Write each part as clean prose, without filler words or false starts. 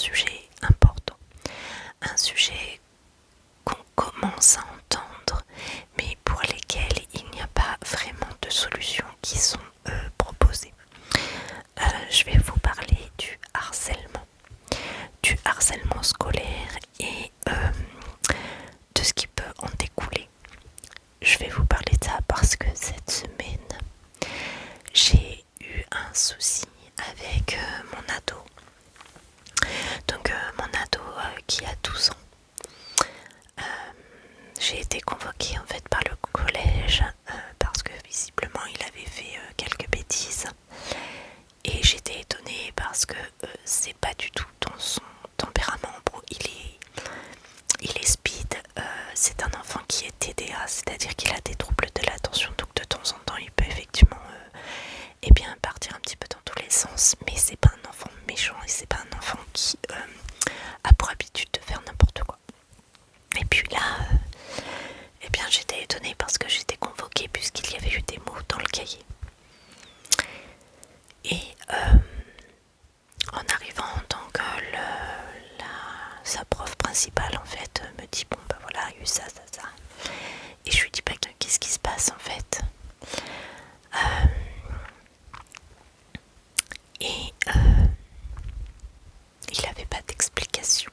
sujet important, un sujet qu'on commence à entendre, mais pour lesquels il n'y a pas vraiment de solutions qui sont proposées. Je vais vous parler du harcèlement scolaire et de ce qui peut en découler. Je vais vous parler de ça parce que cette semaine, j'ai eu un souci avec mon ado. Donc mon ado qui a 12 ans. J'ai été convoquée en fait par le collège parce que visiblement il avait fait quelques bêtises. Et j'étais étonnée parce que c'est pas du tout dans son tempérament. Bon, il est speed, c'est un enfant qui est TDA, c'est-à-dire qu'il a des troubles de l'attention, donc de temps en temps il peut effectivement partir un petit peu dans tous les sens, mais c'est pas un enfant méchant et c'est pas un enfant qui a pour habitude de faire n'importe quoi. Et puis là, j'étais étonnée parce que j'étais convoquée puisqu'il y avait eu des mots dans le cahier. Et en arrivant, donc sa prof principale en fait me dit bon bah voilà, il y a eu ça. Et je lui dis bah qu'est-ce qui se passe en fait. Et il n'avait pas d'explication.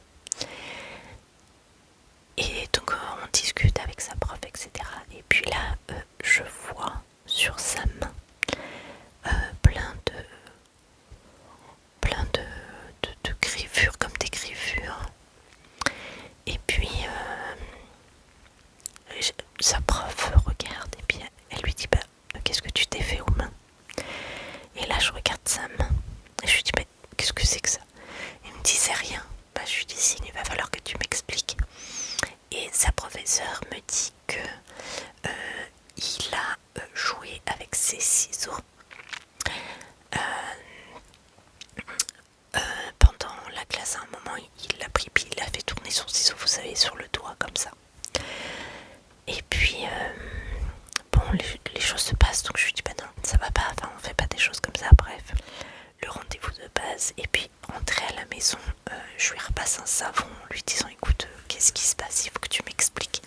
Et donc on discute avec sa prof, etc. Et puis là, je vois sur sa main plein de griffures, comme des griffures. Et puis sa prof regarde et puis elle lui dit bah qu'est-ce que tu t'es fait aux mains. Et là je regarde sa main et je lui dis bah qu'est-ce que c'est que ça. Il me dit c'est rien. Bah je lui dis si, il va falloir que tu m'expliques. Et sa professeure me dit que il a joué avec ses ciseaux pendant la classe. À un moment il l'a pris puis il a fait tourner son ciseau, vous savez, sur le doigt comme ça. Et puis bon, les choses se passent, donc je lui dis bah non, ça va pas, enfin on fait pas des choses comme ça. Bref, le rendez-vous de base. Et puis rentré à la maison, je lui repasse un savon en lui disant écoute, qu'est-ce qui se passe, il faut que tu m'expliques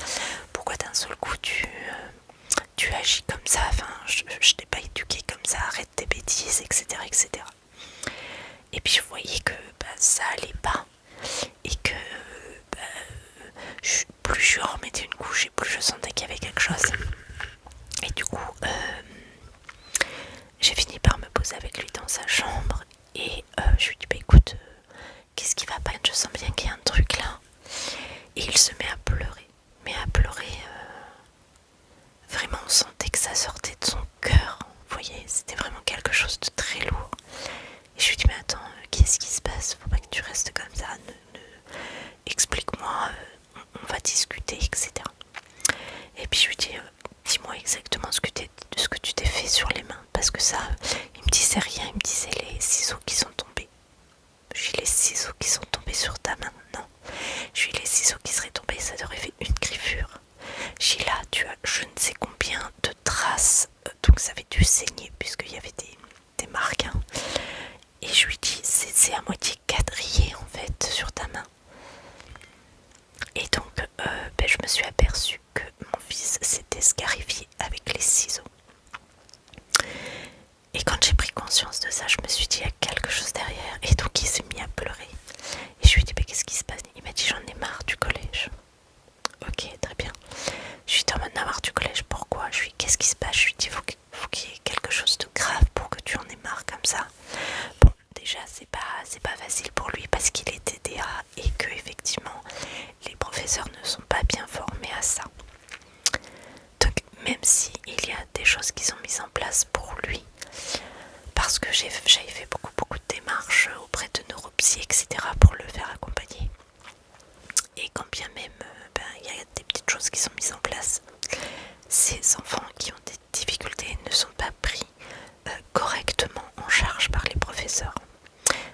pourquoi d'un seul coup tu agis comme ça, enfin je t'ai pas éduqué comme ça, arrête tes bêtises, etc. Et puis je voyais que ça allait pas et que plus je remettais une couche et plus je sentais qu'il y avait quelque chose. Et du coup j'ai fini par me poser avec lui dans sa chambre et je lui dis bah écoute, qu'est-ce qui va pas, je sens bien qu'il y a un truc là. Et il se met à pleurer, vraiment on sentait que ça sortait de son cœur, vous voyez, c'était vraiment quelque chose de très lourd. Et je lui dis mais attends, qu'est-ce qui se passe, faut pas que tu restes comme ça, explique-moi, on va discuter, etc. Et puis je lui dis dis-moi exactement ce que tu t'es fait sur les mains, parce que ça, il me disait rien, il me disait les ciseaux qui sont tombés. Je dis les ciseaux qui sont tombés sur ta main, non. Je dis les ciseaux qui seraient tombés, ça aurait fait une griffure. Je dis là, tu as je ne sais combien de traces, donc ça avait dû saigner puisqu'il y avait des marques. Hein. Et je lui dis c'est à moitié quadrillé en fait sur ta main. Et donc je me suis aperçue que mon fils s'était scarifié avec les ciseaux. Et quand j'ai pris conscience de ça, je me suis dit il y a quelque chose derrière. Et donc il s'est mis à pleurer. Et je lui ai dit qu'est-ce qui se passe. Il m'a dit j'en ai marre du collège. Ok, très bien. Je lui ai dit j'en ai marre du collège, pourquoi. Je lui ai dit qu'est-ce qui se passe. Je lui ai dit faut qu'il y ait quelque chose de grave pour que tu en aies marre comme ça. Bon, déjà c'est pas facile pour lui parce qu'il est TDA et que effectivement les professeurs ne sont pas bien formés à ça. Donc même si il y a des choses qui sont mises en place pour lui, parce que j'avais fait beaucoup de démarches auprès de neuropsy, etc. pour le faire accompagner. Et quand bien même il y a des petites choses qui sont mises en place, ces enfants qui ont des difficultés ne sont pas pris correctement en charge par les professeurs.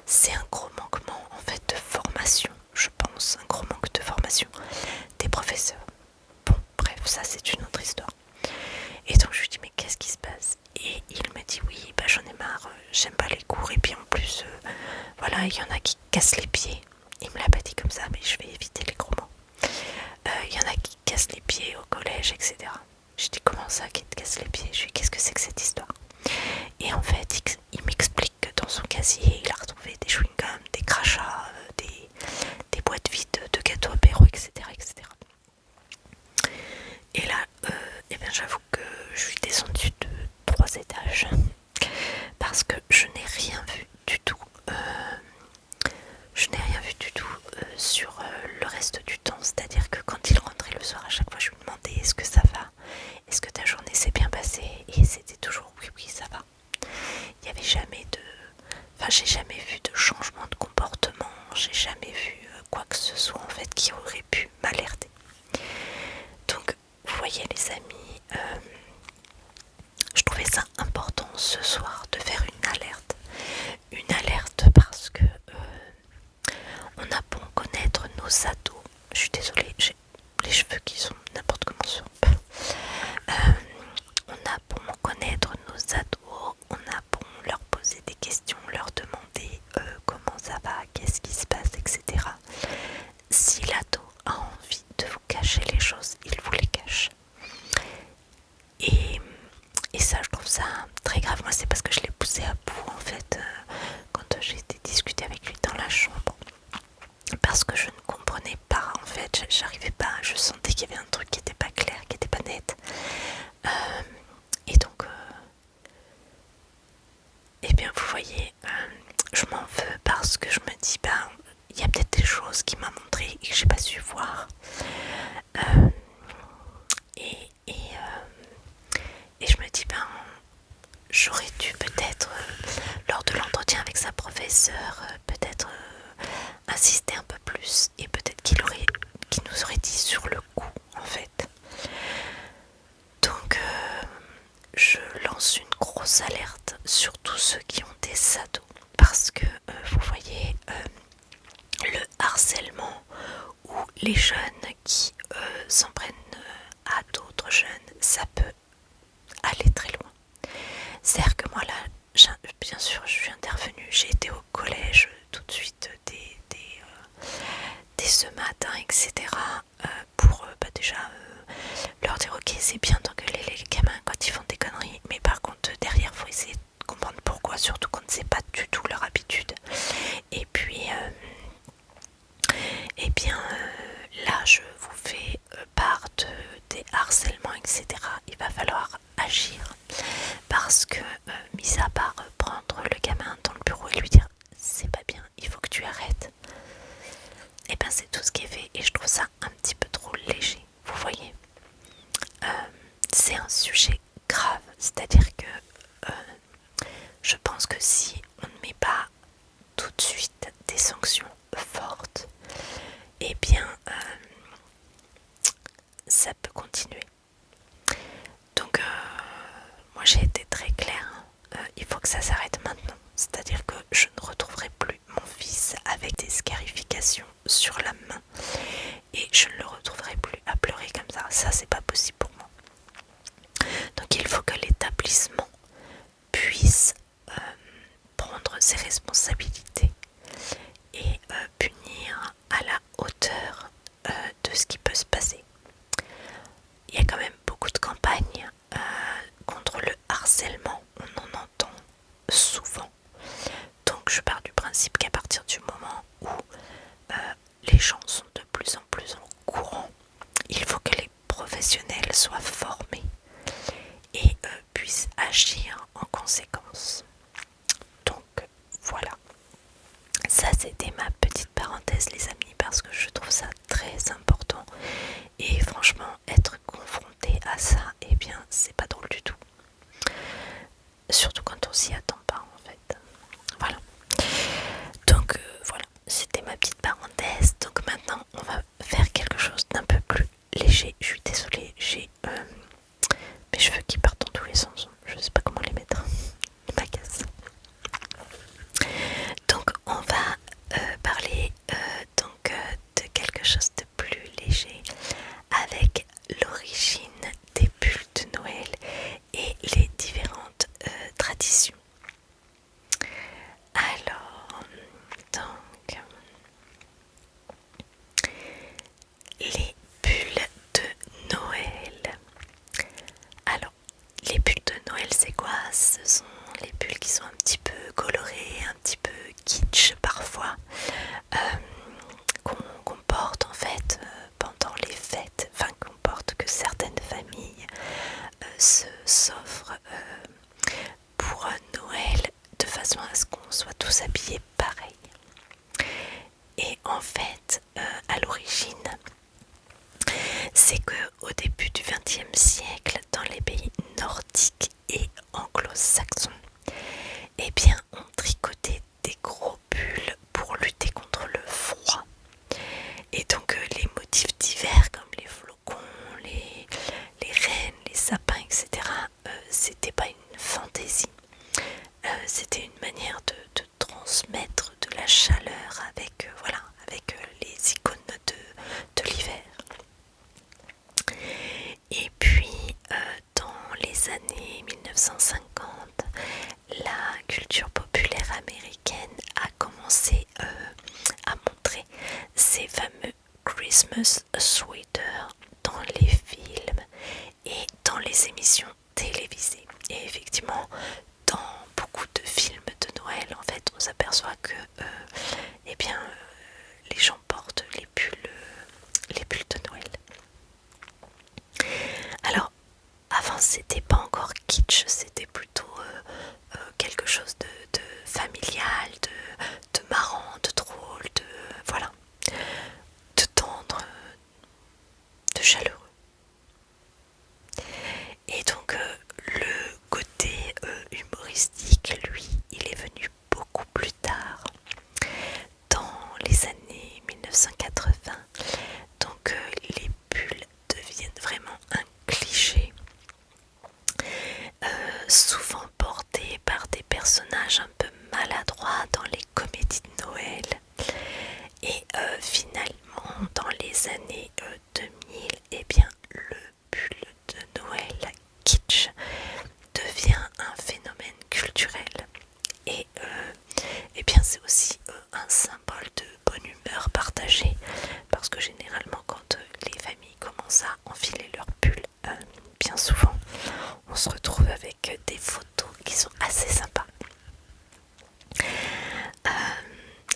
C'est un gros manquement en fait de formation, je pense, un gros manque de formation des professeurs. Bon, bref, ça c'est une autre histoire. Et donc je lui dis mais qu'est-ce qui se passe. Et il me dit j'en ai marre, j'aime pas les cours et puis en plus voilà, il y en a qui cassent les pieds. Il me l'a pas dit comme ça, mais je vais éviter les gros mots. Il y en a qui cassent les pieds au collège, etc. Je dis comment ça, qui te casse les pieds? Je lui dis qu'est-ce que c'est que cette histoire? Et en fait, il m'explique que dans son casier, il a retrouvé des chewing-gums, des crachats, des boîtes vides de gâteaux apéro, etc., etc. Et là, eh bien, j'avoue que je suis descendue de 3 étages parce que je n'ai rien vu du tout. Je n'ai rien vu du tout sur le reste du temps. C'est-à-dire que quand il rentrait le soir, à chaque fois, je lui demandais est-ce que ça va? Est-ce que ta journée s'est bien passée? Et c'était toujours oui, oui, ça va. Il n'y avait jamais de... Enfin, j'ai jamais vu de changement de comportement. J'ai jamais vu quoi que ce soit en fait qui aurait pu m'alerter. Donc, vous voyez les amis, je trouvais ça important ce soir de faire une alerte. Une alerte parce que on a beau connaître nos ados. Je suis désolée, j'ai les cheveux qui sont n'importe comment sur. On a beau connaître nos ados, on a beau leur poser des questions, leur demander comment ça va, qu'est-ce qui se passe, etc. Si l'ado a envie de vous cacher les choses, il vous les cache. Et ça, je trouve ça très grave. Moi, c'est parce que je l'ai poussé à bout, en fait, quand j'ai été discuter avec lui dans la chambre. Parce que je ne comprenais pas, en fait. J'arrivais pas, je sentais qu'il y avait un truc qui n'était pas clair, qui n'était pas net. Et donc, eh bien, vous voyez, je m'en veux parce que je me dis, il y a peut-être des choses qu'il m'a montrées et que j'ai pas su voir. Et je me dis, j'aurais dû peut-être, lors de l'entretien avec sa professeure, peut-être insister un peu plus et peut-être qu'il nous aurait dit sur le coup, en fait. Donc, je lance une grosse alerte sur tous ceux qui ont des ados parce que, vous voyez, le harcèlement ou les jeunes qui s'en prennent à d'autres jeunes, ça peut aller très loin. C'est-à-dire que moi là, bien sûr, je suis intervenue, j'ai été au collège tout de suite dès ce matin, etc. Pour déjà leur dire ok, c'est bien d'engueuler les gamins quand ils font des conneries, mais par contre derrière, il faut essayer de comprendre pourquoi, surtout qu'on ne sait pas du tout leur habitude. Et puis, eh bien, là, je vous fais part des harcèlements, etc. Il va falloir agir parce que, mis à part prendre le gamin dans le bureau et lui dire c'est pas bien, il faut que tu arrêtes, et ben c'est tout ce qui est fait et je trouve ça un petit peu trop léger, vous voyez. C'est un sujet grave, c'est-à-dire que je pense que si on ne met pas tout de suite des sanctions fortes, eh bien ça peut continuer. Donc moi j'ai été très claire, il faut que ça s'arrête maintenant. C'est-à-dire que je ne retrouverai plus mon fils avec des scarifications sur la main et je ne le retrouverai plus à pleurer comme ça. Ça c'est pas possible pour moi. Donc il faut que l'établissement puisse prendre ses responsabilités et punir à la hauteur de ce qui peut se passer. Il y a quand même beaucoup de campagnes contre le harcèlement, on en entend souvent. Donc je pars du principe qu'à partir du moment où les gens sont de plus en plus en courant, il faut que les professionnels soient formés et puissent agir en conséquence. Donc voilà, ça c'était ma petite parenthèse les amis, parce que je trouve ça très important et franchement être confronté à ça, eh bien c'est pas drôle du tout, surtout quand on s'y attend pas en fait. Voilà, donc voilà, c'était ma petite parenthèse. Donc maintenant on va faire quelque chose d'un peu plus léger. Je suis désolée, j'ai mes cheveux qui partent dans tous les sens, je sais pas comment les mettre, ils m'agacent. Donc on va parler de quelque chose de plus léger avec tous habillés pareil. Et en fait, à l'origine, c'est que au début du XXe siècle, dans les pays nordiques et anglo-saxons, eh bien, on tricotait des gros pulls pour lutter contre le froid. Et donc les motifs divers comme les flocons, les rennes, les sapins, etc. C'était pas une fantaisie. C'était une manière de transmettre de la chaleur avec, voilà, avec les icônes de l'hiver. Et puis, dans les années 1950, la culture populaire américaine a commencé à montrer ces fameux Christmas sweaters dans les films et dans les émissions télévisées. Et effectivement, dans beaucoup de films de Noël, en fait, on s'aperçoit que eh bien, les gens portent les pulls de Noël. Alors, avant, c'était pas encore kitsch, c'était plutôt quelque chose de familial, de marrant, de drôle, de voilà, de tendre, de chaleureux. Et donc le côté humoristique, lui, il est venu beaucoup plus tard, dans les années 1980. Donc les pulls deviennent vraiment un cliché, souvent porté par des personnages un peu maladroits dans les comédies de Noël. Et finalement, dans les années 2000, eh bien, le pull de Noël kitsch devient un phénomène culturel. Et eh bien, c'est aussi un symbole de bonne humeur partagée, parce que généralement, quand les familles commencent à enfiler leur pull, bien souvent, on se retrouve avec des photos qui sont assez sympas.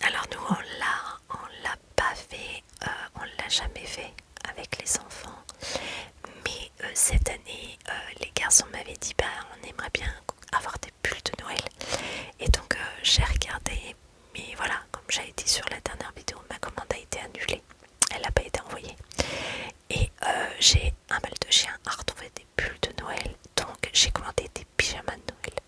Alors nous, on l'a pas fait, on l'a jamais fait avec les enfants. Mais cette année, les garçons m'avaient dit bah on aimerait bien avoir des pulls de Noël. Et donc j'ai regardé, mais voilà, comme j'avais dit sur la dernière vidéo, ma commande a été annulée. Elle n'a pas été envoyée. Et j'ai un mal de chien à retrouver des pulls de Noël. Donc j'ai commandé des pyjamas de Noël.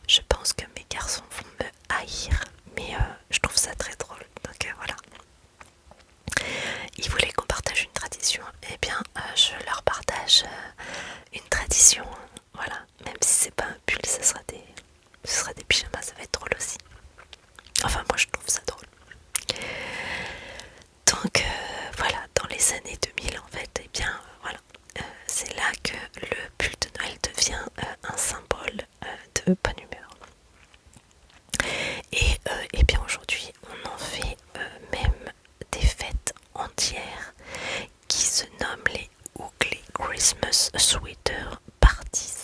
Je pense que mes garçons vont me haïr, mais je trouve ça très drôle. Donc voilà. Ils voulaient qu'on partage une tradition. Eh bien, je leur partage une tradition. Voilà. Même si c'est pas un pull, ce sera des pyjamas, ça va être drôle aussi. Enfin, moi je trouve ça drôle. Donc voilà, dans les années 2000 en fait, eh bien voilà, c'est là que le pull de Noël devient un symbole de bonne humeur. Et eh bien aujourd'hui, on en fait même des fêtes entières qui se nomment les Ugly Christmas Sweater Parties.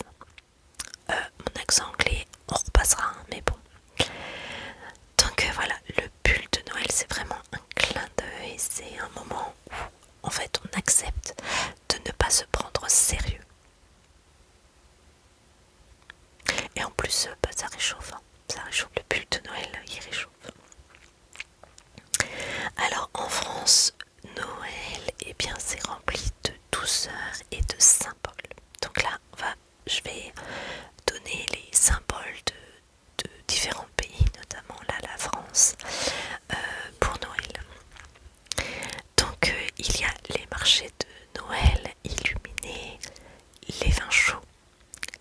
Mon accent anglais, on repassera, hein, mais bon. Donc voilà, le pull de Noël, c'est vraiment un clin d'œil, c'est un moment où en fait on accepte de ne pas se prendre au sérieux. Et en plus, bah, ça réchauffe, hein. Ça réchauffe, le pull de Noël, il réchauffe. Alors en France, Noël, eh bien c'est rempli de douceur et de symboles. Donc là, je vais donner les symboles de différents pays, notamment là la France, pour Noël. Donc il y a les marchés de Noël illuminés, les vins chauds,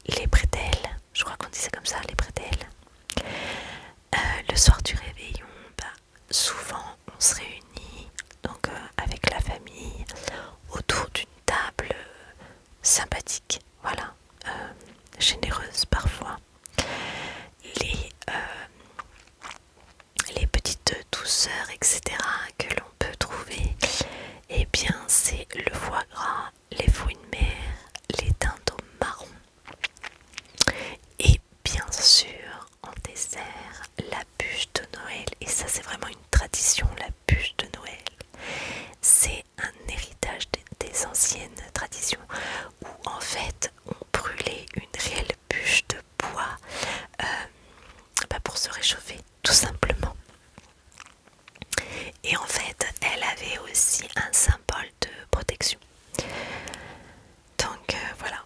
les bretelles, je crois qu'on disait comme ça, les bretelles. Le soir du réveillon, bah, souvent on se réunit donc avec la famille autour d'une table sympathique, voilà, généreuse parfois. Les petites douceurs, etc. que l'on peut trouver, eh bien c'est le foie gras, les fruits de mer, les dindons marrons. Et bien sûr, en dessert, la bûche de Noël. Et ça, c'est vraiment une tradition, la bûche de Noël. C'est un héritage des anciennes traditions où, en fait, on brûlait une réelle bûche de bois pour se réchauffer réchauffer, tout simplement. Et en fait, elle avait aussi un symbole de protection. Donc voilà.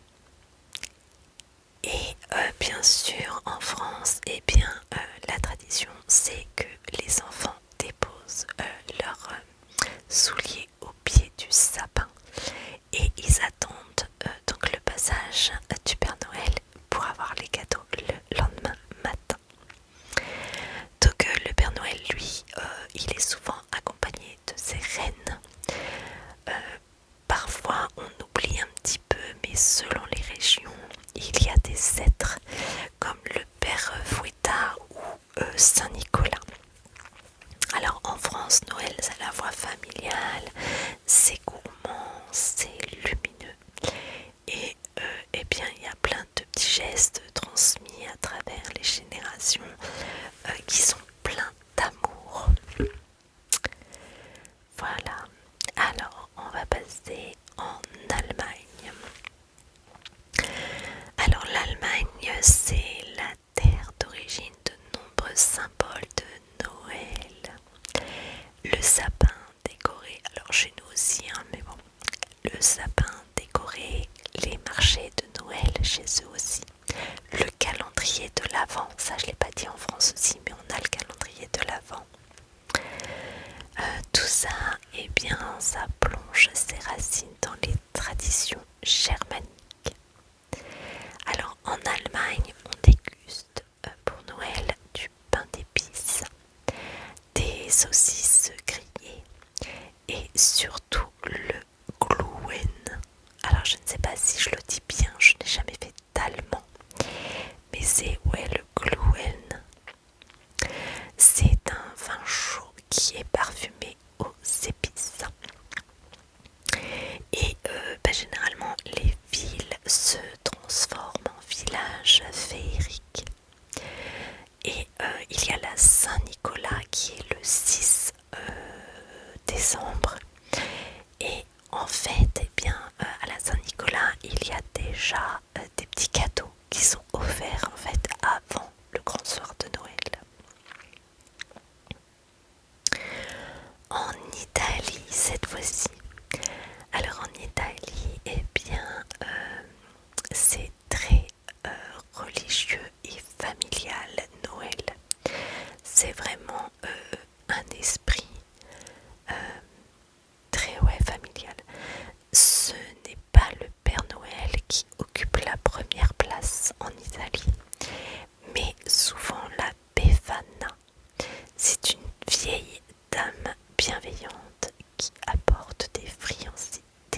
Et bien sûr, en France, eh bien, la tradition, c'est que les enfants déposent leurs souliers au pied du sapin et ils attendent donc le passage du Père Noël pour avoir les cadeaux le lendemain matin. Donc le Père Noël, lui, il est souvent accompagné de ses reines. Parfois on oublie un petit peu, mais selon les régions, il y a des êtres comme le Père Fouettard ou Saint-Nicolas. Alors en France, Noël, c'est la voix familiale, c'est gourmand, c'est lumineux. Et eh bien, il y a plein de petits gestes transmis à travers les générations qui sont pleins d'amour. Voilà. Alors, on va passer en Allemagne. Alors, l'Allemagne, c'est la terre d'origine de nombreux symboles de Noël. Le sapin décoré, alors chez nous aussi, hein, mais bon, le sapin décoré, les marchés de Noël chez eux aussi, le calendrier de l'Avent, ça je l'ai pas dit en France aussi, mais on a le calendrier de l'Avent. Tout ça, eh bien, ça plonge ses racines dans les traditions germaniques. Alors en Allemagne, on déguste pour Noël du pain d'épices, des saucisses grillées et surtout le Glühwein. Alors je ne sais pas si je le dis bien, je n'ai jamais fait d'allemand, mais c'est le Glühwein. C'est un vin chaud qui est parfumé aux épices. Et généralement les villes se transforment en villages féeriques. Et il y a la Saint-Nicolas qui est le 6 décembre. Et en fait, eh bien, à la Saint-Nicolas, il y a déjà des petits cadeaux qui sont offerts en fait avant le grand soir de Noël. En Italie cette fois-ci. Alors en Italie, eh bien, c'est très religieux et familial Noël. C'est vraiment un esprit très familial. Ce n'est pas le Père Noël qui occupe la première place en Italie, mais souvent la Befana. C'est une vieille dame bienveillante qui apporte des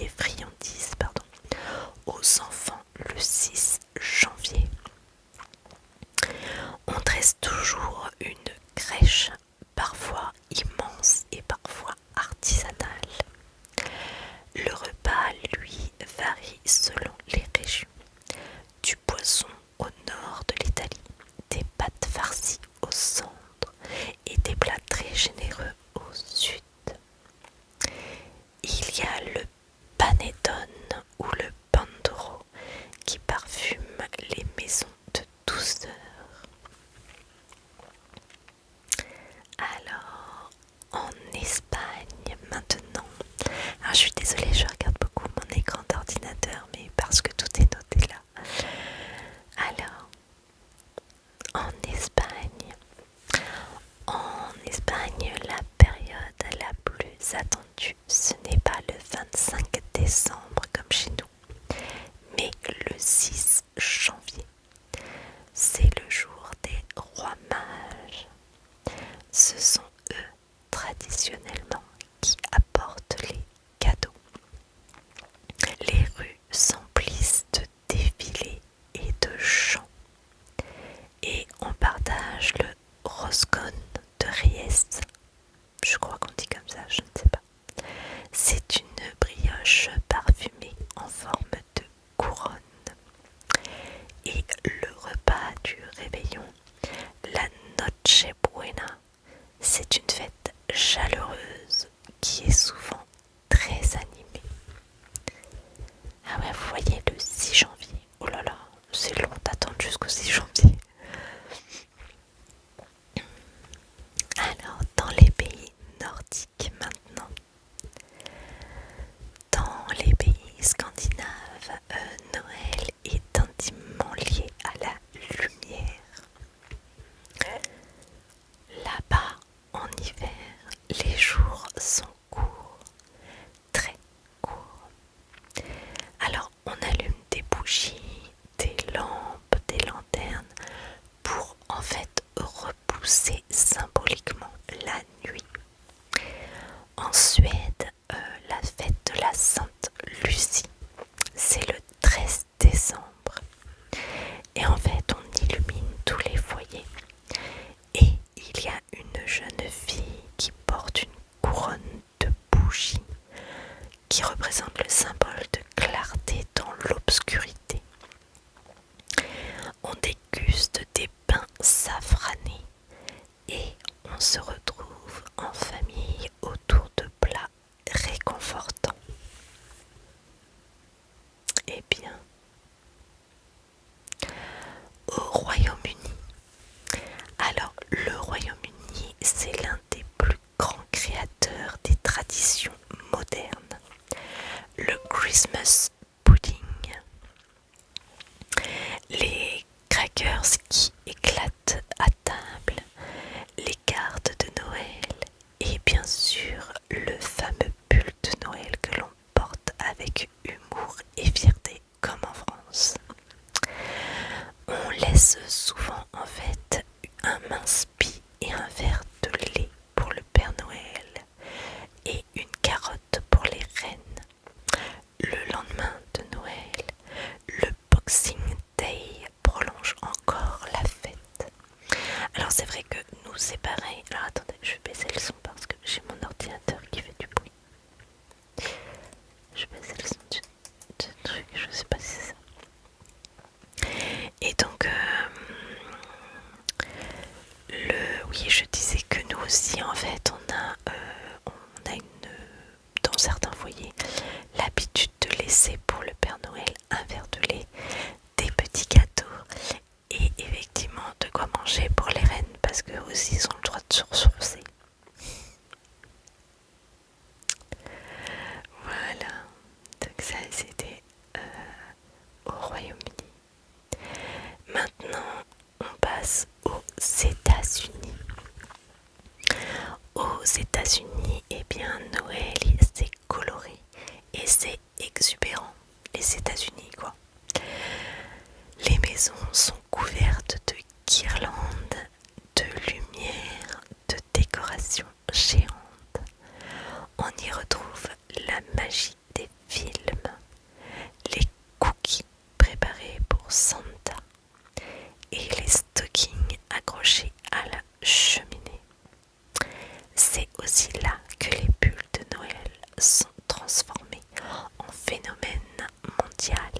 friandises aux enfants le 6 janvier. On dresse toujours une crèche, parfois immense et parfois artisanale. Le repas, lui, varie selon les régions. Du poisson au nord de l'Italie, des pâtes farcies au centre et des plats très généreux au sud. Il y a le panettone ou le pandoro qui parfume les maisons de douceur. Alors, en Espagne maintenant. Alors, je suis désolée, je regarde beaucoup mon écran d'ordinateur, mais parce que tout est noté là. Alors, en Espagne, la période la plus attendue, ce n'est pas le 25 décembre comme chez nous, mais le 6 janvier. C'est le jour des rois mages. Ce sont eux, traditionnellement, qui apportent les cadeaux. Les rues s'emplissent de défilés et de chants. Et on partage le roscone de Ries. Je crois qu'on dit comme ça, je ne sais pas. C'est une brioche parfumée tout c'est symboliquement la nuit. En Suède, la fête de la Sainte Lucie, c'est le 13 décembre. Et en fait, on illumine tous les foyers. Et il y a une jeune fille qui porte une couronne de bougies qui représente le symbole de clarté dans l'obscurité. On déguste des pains safranés et on se retrouve en famille autour de plats réconfortants. Eh bien, au Royaume-Uni. Alors, le Royaume-Uni, c'est l'un des plus grands créateurs des traditions modernes. Le Christmas pudding, les crackers qui éclatent à table, les cartes de Noël et bien sûr le fameux pull de Noël que l'on porte avec humour et fierté comme en France. On laisse souvent en fait un mince pis et un verre de lait pour le Père Noël et une carotte pour les reines. Le lendemain de Noël, le Boxing Day prolonge encore la fête. Alors c'est vrai que nous c'est pareil. Alors attendez, je vais baisser le son parce que j'ai mon ordinateur qui fait du bruit. Je vais baisser le son du truc, je sais pas si c'est ça. Et donc, oui, je disais que nous aussi, en fait, on a dans certains foyers, l'habitude de laisser pour le Père Noël un verre de lait, des petits gâteaux et effectivement de quoi manger pour les reines parce qu'eux aussi ils ont le droit de se ressourcer. Voilà, donc ça c'était au Royaume-Uni. Maintenant, on passe aux États-Unis. Aux États-Unis, eh bien, Noël, c'est coloré et c'est exubérant. Les États-Unis, quoi. Les maisons sont couvertes de guirlandes, de lumière, de décorations géantes. On y retrouve la magie des films, les cookies préparés pour Santa et les stockings accrochés à la cheminée. C'est aussi là que les bulles de Noël sont transformées en phénomène mondial.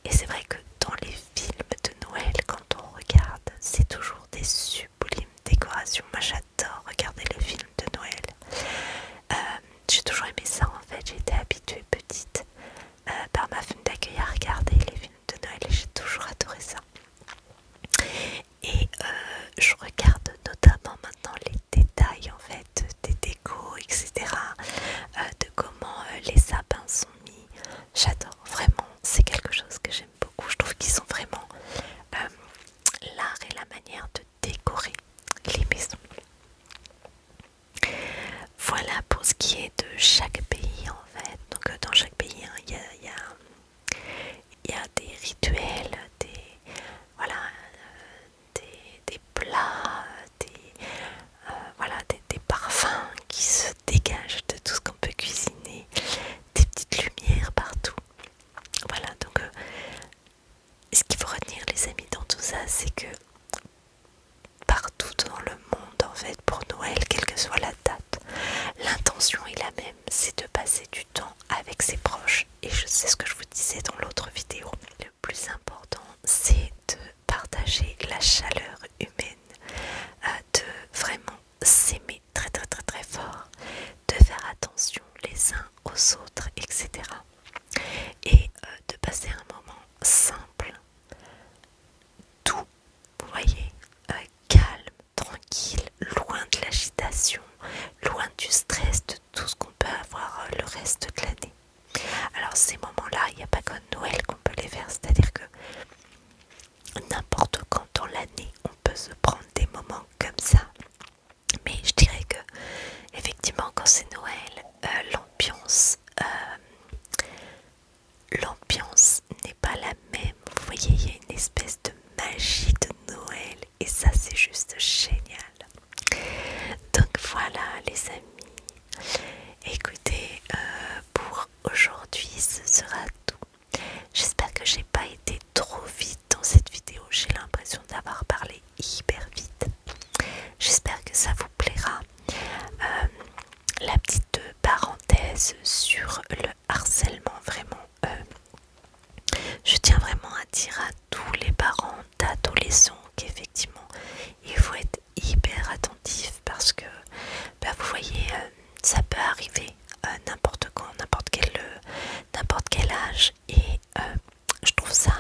Et c'est vrai que dans les films de Noël, quand on regarde, c'est toujours des sublimes décorations. Moi j'adore regarder les films de Noël. J'ai toujours aimé ça en fait, j'ai été habituée petite par ma femme d'accueil à regarder les films de Noël et j'ai toujours adoré ça. Et je regarde notamment maintenant les détails en fait des décos, etc. De comment les sapins sont mis. J'adore vraiment, c'est quelque chose que j'aime beaucoup. Je trouve qu'ils sont vraiment l'art et la manière de décorer les maisons. Voilà pour ce qui est de chaque pays en fait. Donc dans chaque pays hein, il y a des rituels, voilà, des plats, des parfums qui se dégagent de tout ce qu'on peut cuisiner, des petites lumières partout. Voilà, donc ce qu'il faut retenir les amis dans tout ça, c'est que partout dans le monde en fait pour Noël, quelle que soit la date, l'intention est la même, c'est de passer du temps avec ses proches et c'est ce que je vous disais dans l'autre vidéo. Le plus important c'est de partager la chaleur humaine, de vraiment s'aimer très très très très fort, de faire attention les uns aux autres, etc. Et de passer un moment simple, doux, vous voyez, calme, tranquille, loin de l'agitation, loin du stress, de tout ce qu'on peut avoir le reste de l'année. Alors ces moments-là, il n'y a pas qu'à Noël qu'on peut les faire, c'est-à-dire que n'importe quand dans l'année, on peut se prendre des moments comme ça. Mais je dirais que effectivement quand c'est Noël, l'ambiance n'est pas la même. Vous voyez, il y a une espèce de magie de Noël et ça c'est juste génial. ça vous plaira. La petite parenthèse sur le harcèlement, vraiment, je tiens vraiment à dire à tous les parents d'adolescents qu'effectivement il faut être hyper attentif parce que vous voyez, ça peut arriver n'importe quand, n'importe quel âge, et je trouve ça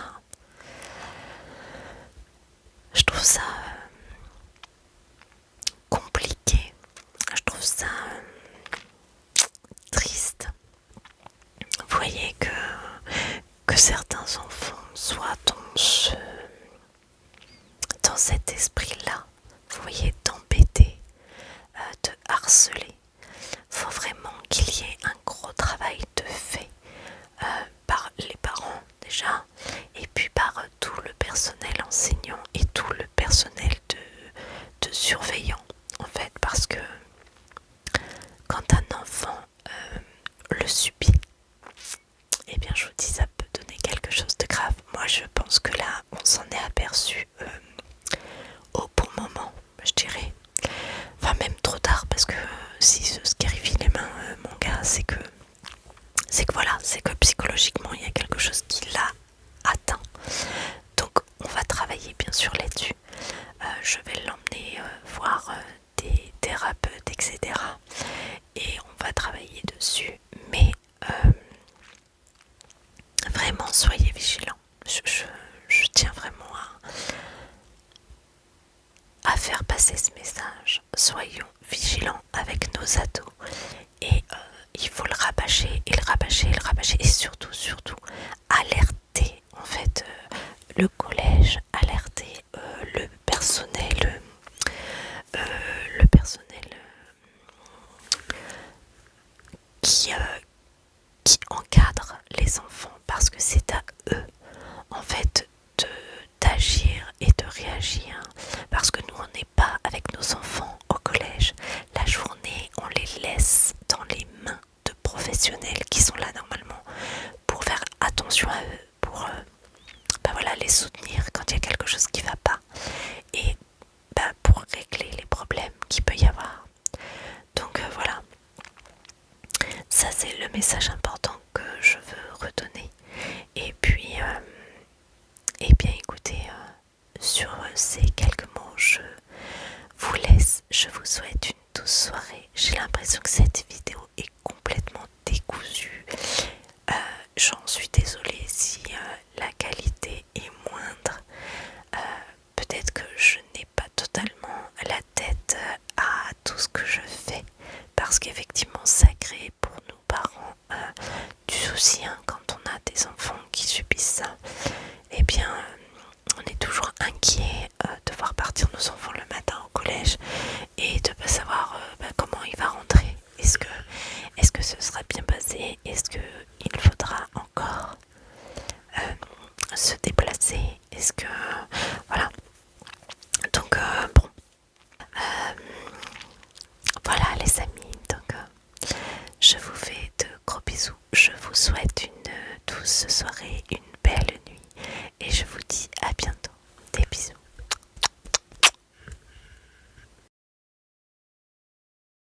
compliqué, je trouve ça triste. Vous voyez que certains enfants soient dans cet esprit-là, vous voyez, d'embêter, de harceler. Faut vraiment qu'il y ait un gros travail de fait par les parents déjà, et puis par tout le personnel enseignant et tout le personnel de surveillant, en fait, parce que quand un enfant le subit, eh bien je vous dis, ça peut donner quelque chose de grave. Moi je pense que là on s'en est aperçu au bon moment, je dirais. Enfin même trop tard, parce que si ce scarifie les mains, mon gars, c'est que voilà, c'est que psychologiquement il y a quelque chose qui l'a atteint. Donc on va travailler bien sûr là-dessus. Je vais l'emmener voir des thérapeutes, etc. Et on va travailler dessus. Mais vraiment, soyez vigilants. Je tiens vraiment à faire passer ce message. Soyons vigilants avec nos ados. Et il faut le rabâcher, et le rabâcher, et le rabâcher. Et surtout, alerter, en fait, le collège, alerter le personnel, qui encadre les enfants, parce que c'est à eux, en fait, d'agir et de réagir, parce que nous on n'est pas avec nos enfants au collège. La journée on les laisse dans les mains de professionnels qui sont là normalement pour faire attention à eux, pour voilà, les soutenir quand il y a quelque chose qui va pas, et pour régler les problèmes qu'il peut y avoir. Donc voilà, ça c'est le message important que je veux redonner. Et puis eh bien écoutez, sur ces quelques mots, je vous laisse. Je vous souhaite une douce soirée. J'ai l'impression que cette vidéo est complètement décousue. J'en suis désolée si la qualité est moindre. Peut-être que je n'ai pas totalement la tête à tout ce que je fais, parce qu'effectivement ça crée pour nous parents du souci, hein, quand on a des enfants qui subissent ça. Eh bien on est toujours inquiet de voir partir nos enfants le matin au collège et de ne pas savoir comment il va rentrer. Est-ce que ce sera bien passé? Est-ce qu'il faudra encore se déplacer? Est-ce que... Voilà. Donc bon. Voilà les amis. Donc je vous fais de gros bisous. Je vous souhaite une douce soirée, une belle nuit. Et je vous dis